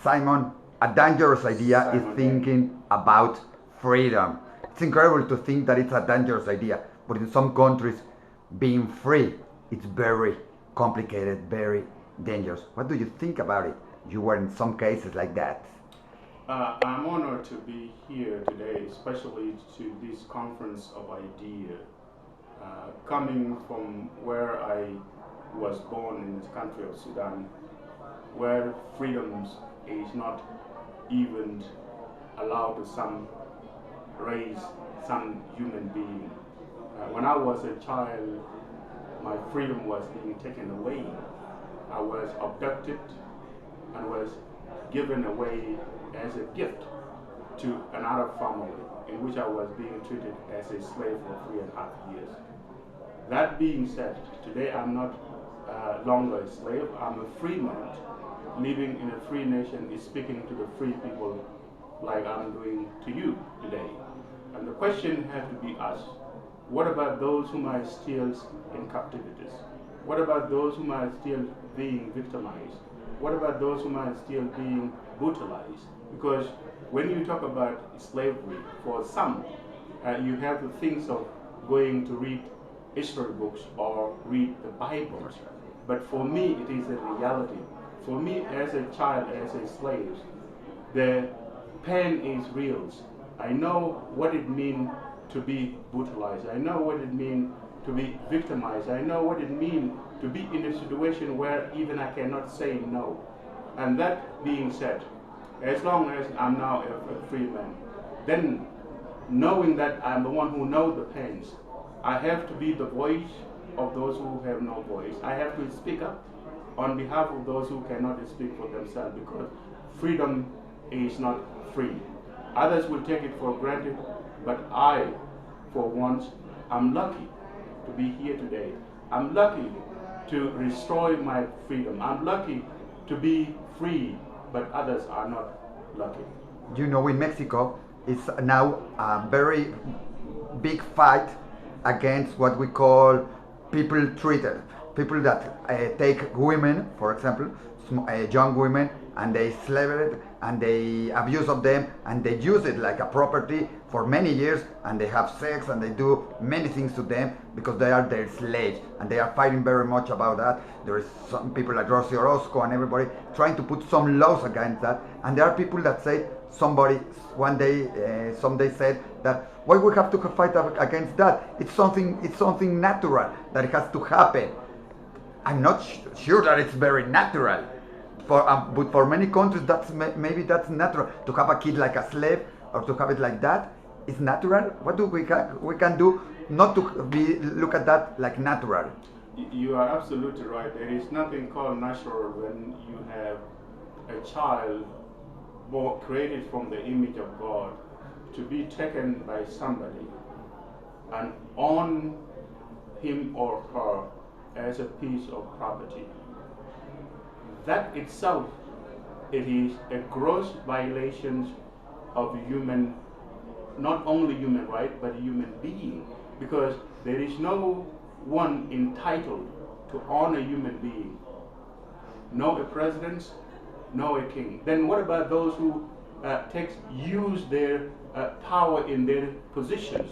Simon, a dangerous idea Simon is thinking about freedom. It's incredible to think that it's a dangerous idea, but in some countries, being free, it's very complicated, very dangerous. What do you think about it? You were in some cases like that. I'm honored to be here today, especially to this conference of ideas. Coming from where I was born in this country of Sudan, where freedoms is not even allowed to some race, some human being. When I was a child, my freedom was being taken away. I was abducted and was given away as a gift to another family in which I was being treated as a slave for 3.5 years. That being said, today I'm not longer a slave, I'm a free man, living in a free nation, is speaking to the free people like I'm doing to you today. And the question has to be asked, what about those whom are still in captivities? What about those whom are still being victimized? What about those whom are still being brutalized? Because when you talk about slavery, for some, you have the things of going to read history books or read the Bible. But for me, it is a reality. For me, as a child, as a slave, the pain is real. I know what it means to be brutalized. I know what it means to be victimized. I know what it means to be in a situation where even I cannot say no. And that being said, as long as I'm now a free man, then knowing that I'm the one who knows the pains, I have to be the voice of those who have no voice. I have to speak up on behalf of those who cannot speak for themselves, because freedom is not free. Others will take it for granted, but I, for once, I'm lucky to be here today. I'm lucky to restore my freedom. I'm lucky to be free, but others are not lucky. You know, in Mexico, it's now a very big fight against what we call people treated. People that take women, for example, young women, and they slave it and they abuse of them and they use it like a property for many years, and they have sex and they do many things to them because they are their slaves, and they are fighting very much about that. There is some people like Rossi Orozco and everybody trying to put some laws against that, and there are people that say, somebody someday said that why we have to fight against that? It's something natural that it has to happen. I'm not sure that it's very natural. But for many countries, maybe that's natural. To have a kid like a slave or to have it like that is natural. What do we can do not to look at that like natural? You are absolutely right. There is nothing called natural when you have a child created from the image of God to be taken by somebody and own him or her as a piece of property. That itself, it is a gross violation of human, not only human right, but human being, because there is no one entitled to own a human being. No a president, no a king. Then what about those who use their power in their positions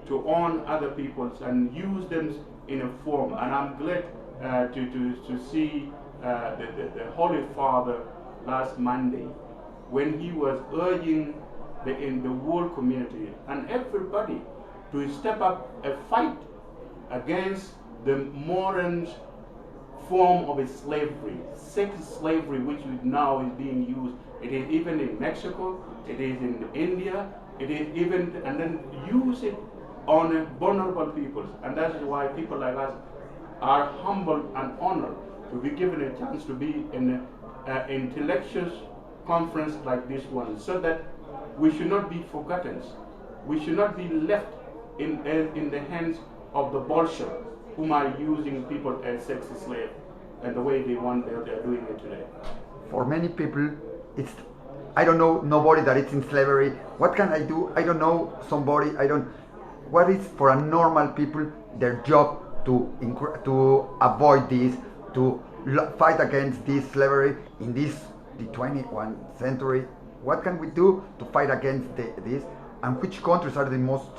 to own other peoples and use them in a form? And I'm glad to see the Holy Father last Monday, when he was urging in the world community and everybody to step up a fight against the modern form of slavery, sex slavery, which now is being used. It is even in Mexico, it is in India, it is even, and then use it on vulnerable peoples. And that is why people like us are humbled and honored to be given a chance to be in an intellectual conference like this one, so that we should not be forgotten. We should not be left in the hands of the bullshit whom are using people as sex slaves and the way they're doing it today. For many people, I don't know nobody that is in slavery. What can I do? I don't know somebody. What is for a normal people their job to avoid this, to fight against this slavery in this the 21st century? What can we do to fight against this? And which countries are the most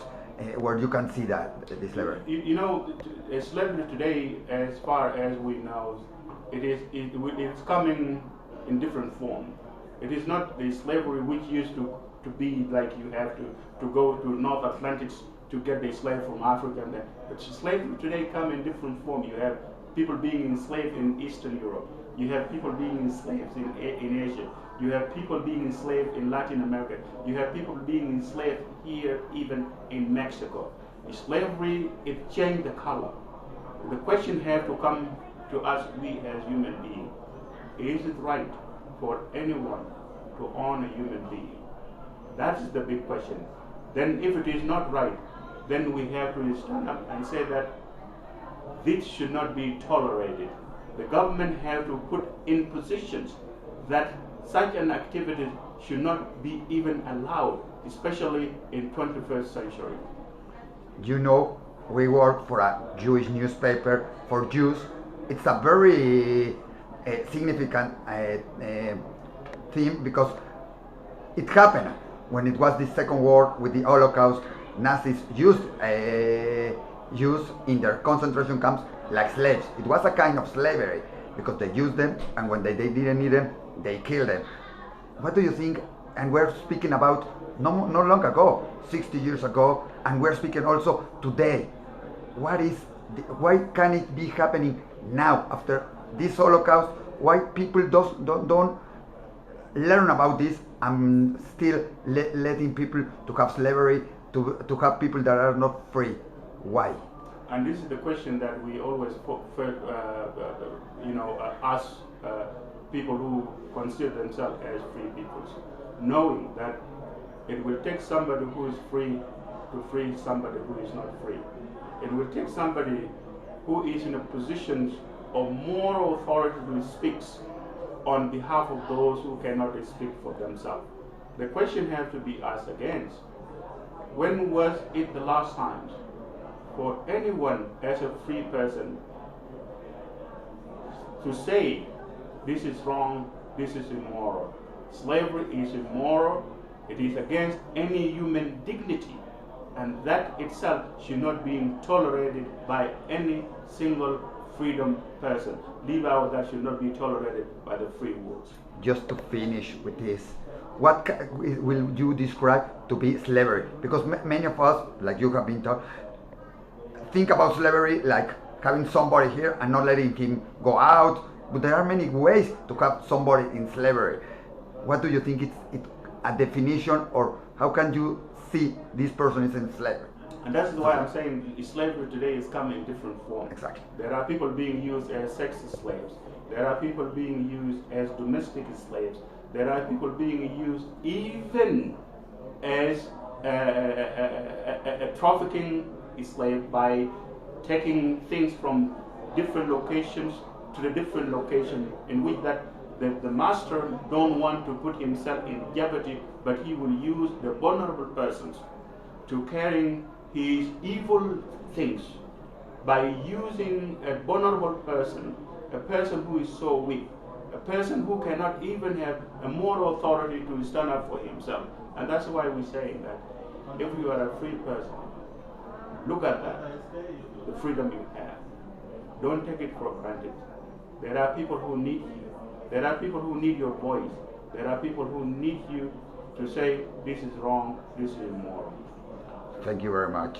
where you can see that this slavery? You know, slavery today, as far as we know, it's coming in different form. It is not the slavery which used to be like you have to go to North Atlantic to get the slave from Africa. But slavery today come in different form. You have people being enslaved in Eastern Europe. You have people being enslaved in Asia. You have people being enslaved in Latin America. You have people being enslaved here, even in Mexico. Slavery, it changed the color. The question has to come to us, we as human beings. Is it right for anyone to own a human being? That's the big question. Then if it is not right, then we have to stand up and say that this should not be tolerated. The government have to put in positions that such an activity should not be even allowed, especially in 21st century. You know, we work for a Jewish newspaper for Jews. It's a very significant theme because it happened when it was the Second War with the Holocaust. Nazis used Jews in their concentration camps like slaves. It was a kind of slavery because they used them, and when they didn't need them, they killed them. What do you think? And we're speaking about no long ago, 60 years ago, and we're speaking also today. Why can it be happening now after this Holocaust? Why people don't learn about this and still letting people to have slavery, to have people that are not free? Why? And this is the question that we always ask people who consider themselves as free peoples, knowing that it will take somebody who is free to free somebody who is not free. It will take somebody who is in a position of moral authority to speak on behalf of those who cannot speak for themselves. The question has to be asked again. When was it the last time for anyone as a free person to say this is wrong, this is immoral? Slavery is immoral, it is against any human dignity, and that itself should not be tolerated by any single freedom person. Leave out that should not be tolerated by the free world. Just to finish with this, what will you describe to be slavery? Because many of us, like you have been taught, think about slavery like having somebody here and not letting him go out. But there are many ways to have somebody in slavery. What do you think it's a definition, or how can you see this person is in slavery? And that's why I'm saying slavery today is coming in different forms. Exactly. There are people being used as sex slaves. There are people being used as domestic slaves. There are people being used even as a trafficking slave by taking things from different locations to the different location in which that the master don't want to put himself in jeopardy, but he will use the vulnerable persons to carrying his evil things by using a vulnerable person, a person who is so weak, a person who cannot even have a moral authority to stand up for himself. And that's why we're saying that if you are a free person, look at that, the freedom you have. Don't take it for granted. There are people who need you. There are people who need your voice. There are people who need you to say this is wrong, this is immoral. Thank you very much.